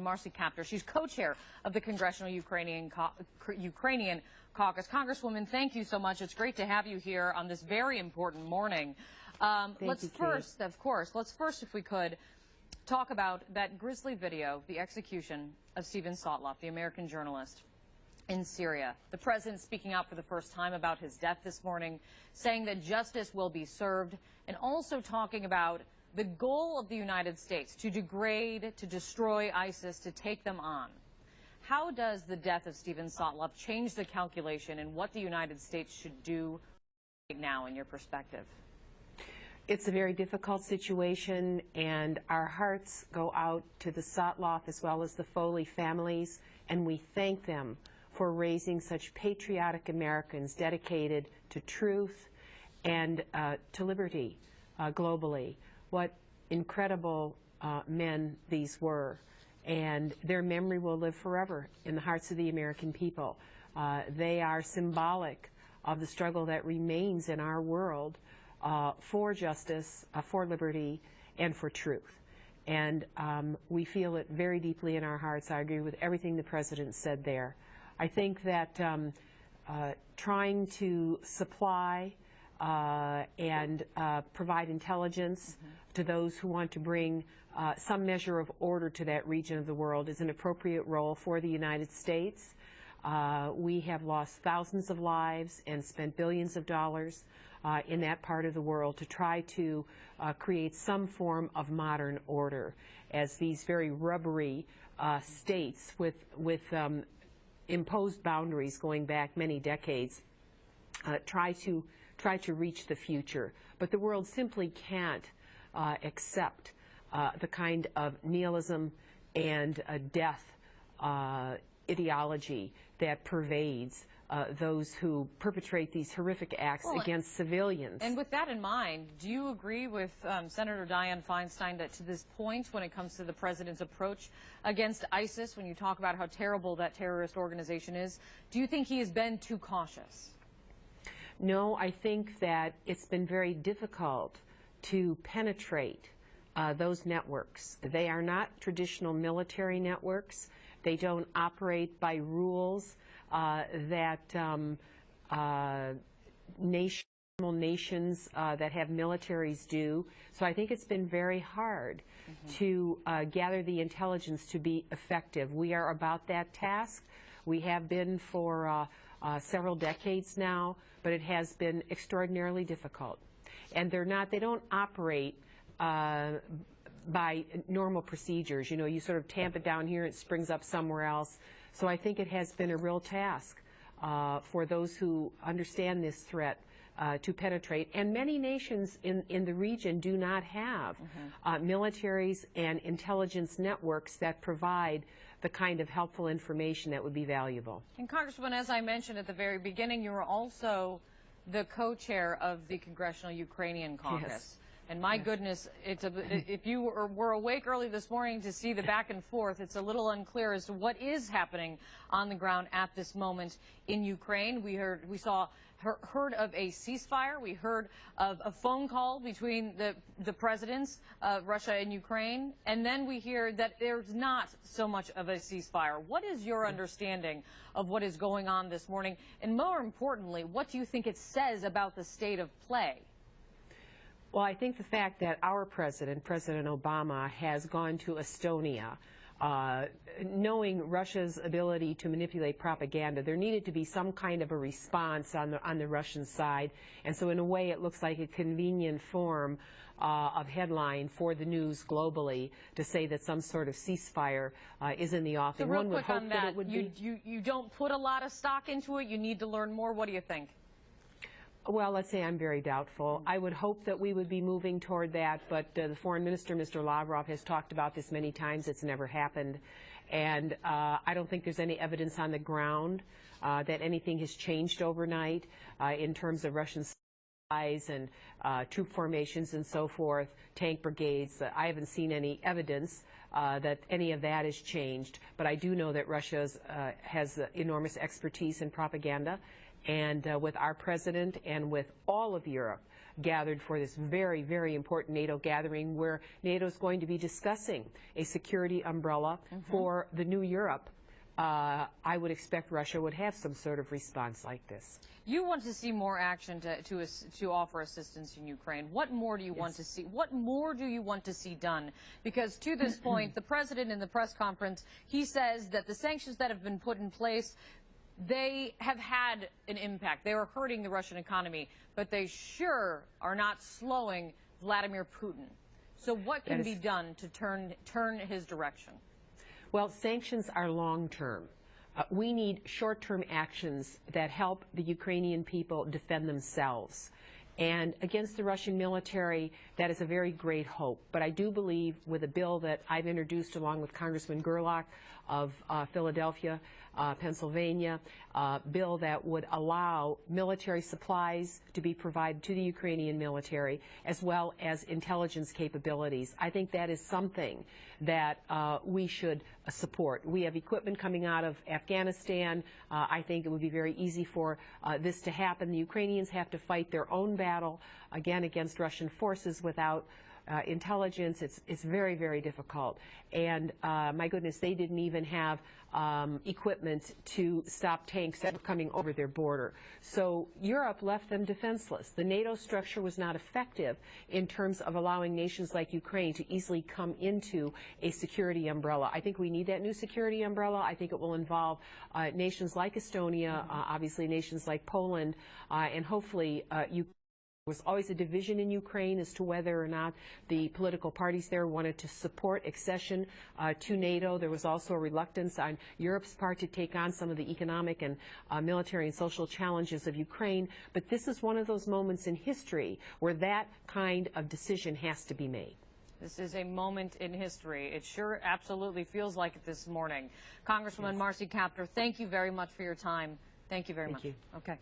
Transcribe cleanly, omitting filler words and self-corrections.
Marcy Kaptur. She's co-chair of the Congressional Ukrainian Caucus. Congresswoman, thank you so much. It's great to have you here on this very important morning. Let's first, if we could, talk about that grisly video, the execution of Steven Sotloff, the American journalist in Syria. The president speaking out for the first time about his death this morning, saying that justice will be served, and also talking about the goal of the United States to degrade, to destroy ISIS, to take them on. How does the death of Steven Sotloff change the calculation and what the United States should do right now in your perspective? It's a very difficult situation, and our hearts go out to the Sotloff as well as the Foley families, and we thank them for raising such patriotic Americans dedicated to truth and to liberty globally. What incredible men these were, and their memory will live forever in the hearts of the American people. They are symbolic of the struggle that remains in our world for justice, for liberty, and for truth. And we feel it very deeply in our hearts. I agree with everything the President said there. I think that trying to supply and provide intelligence to those who want to bring some measure of order to that region of the world is an appropriate role for the United States. We have lost thousands of lives and spent billions of dollars in that part of the world to try to create some form of modern order, as these very rubbery states with imposed boundaries going back many decades try to reach the future. But the world simply can't accept the kind of nihilism and death ideology that pervades those who perpetrate these horrific acts against civilians. And with that in mind, do you agree with Senator Dianne Feinstein that to this point, when it comes to the president's approach against ISIS, when you talk about how terrible that terrorist organization is, do you think he has been too cautious? No, I think that it's been very difficult to penetrate those networks. They are not traditional military networks. They don't operate by rules that nations that have militaries do. So I think it's been very hard to gather the intelligence to be effective. We are about that task. We have been for several decades now, but it has been extraordinarily difficult. And they don't operate by normal procedures. You know, you sort of tamp it down here, it springs up somewhere else. So I think it has been a real task for those who understand this threat to penetrate. And many nations in the region do not have militaries and intelligence networks that provide the kind of helpful information that would be valuable. And Congresswoman, as I mentioned at the very beginning, you are also the co-chair of the Congressional Ukrainian Caucus. Yes. And my goodness, if you were awake early this morning to see the back and forth, it's a little unclear as to what is happening on the ground at this moment in Ukraine. We heard of a ceasefire. We heard of a phone call between the presidents of Russia and Ukraine. And then we hear that there's not so much of a ceasefire. What is your understanding of what is going on this morning? And more importantly, what do you think it says about the state of play? Well, I think the fact that our president, President Obama, has gone to Estonia, knowing Russia's ability to manipulate propaganda, there needed to be some kind of a response on the Russian side. And so in a way, it looks like a convenient form of headline for the news globally to say that some sort of ceasefire is in the offing. So real quick on that, you don't put a lot of stock into it. You need to learn more. What do you think? Well, let's say I'm very doubtful. I would hope that we would be moving toward that, but the foreign minister, Mr. Lavrov, has talked about this many times. It's never happened. And I don't think there's any evidence on the ground that anything has changed overnight in terms of Russian supplies and troop formations and so forth, tank brigades. I haven't seen any evidence that any of that has changed. But I do know that Russia has enormous expertise in propaganda. And with our president and with all of Europe gathered for this very, very important NATO gathering where NATO is going to be discussing a security umbrella for the new Europe. I would expect Russia would have some sort of response like this. You want to see more action to offer assistance in Ukraine. What more do you want to see? What more do you want to see done? Because to this point, the president in the press conference, he says that the sanctions that have been put in place, they have had an impact. They are hurting the Russian economy, but they sure are not slowing Vladimir Putin. So what can be done to turn his direction? Well, sanctions are long-term. We need short-term actions that help the Ukrainian people defend themselves. And against the Russian military, that is a very great hope. But I do believe with a bill that I've introduced along with Congressman Gerlach of Philadelphia, Pennsylvania, bill that would allow military supplies to be provided to the Ukrainian military, as well as intelligence capabilities. I think that is something that we should support. We have equipment coming out of Afghanistan. I think it would be very easy for this to happen. The Ukrainians have to fight their own battle, again, against Russian forces without intelligence. It's very, very difficult. And my goodness, they didn't even have equipment to stop tanks that were coming over their border. So Europe left them defenseless. The NATO structure was not effective in terms of allowing nations like Ukraine to easily come into a security umbrella. I think we need that new security umbrella. I think it will involve nations like Estonia, obviously nations like Poland, and hopefully Ukraine. There was always a division in Ukraine as to whether or not the political parties there wanted to support accession to NATO. There was also a reluctance on Europe's part to take on some of the economic and military and social challenges of Ukraine. But this is one of those moments in history where that kind of decision has to be made. This is a moment in history. It sure absolutely feels like it this morning. Congresswoman Marcy Kaptur, thank you very much for your time. Thank you very much. Thank you. Okay.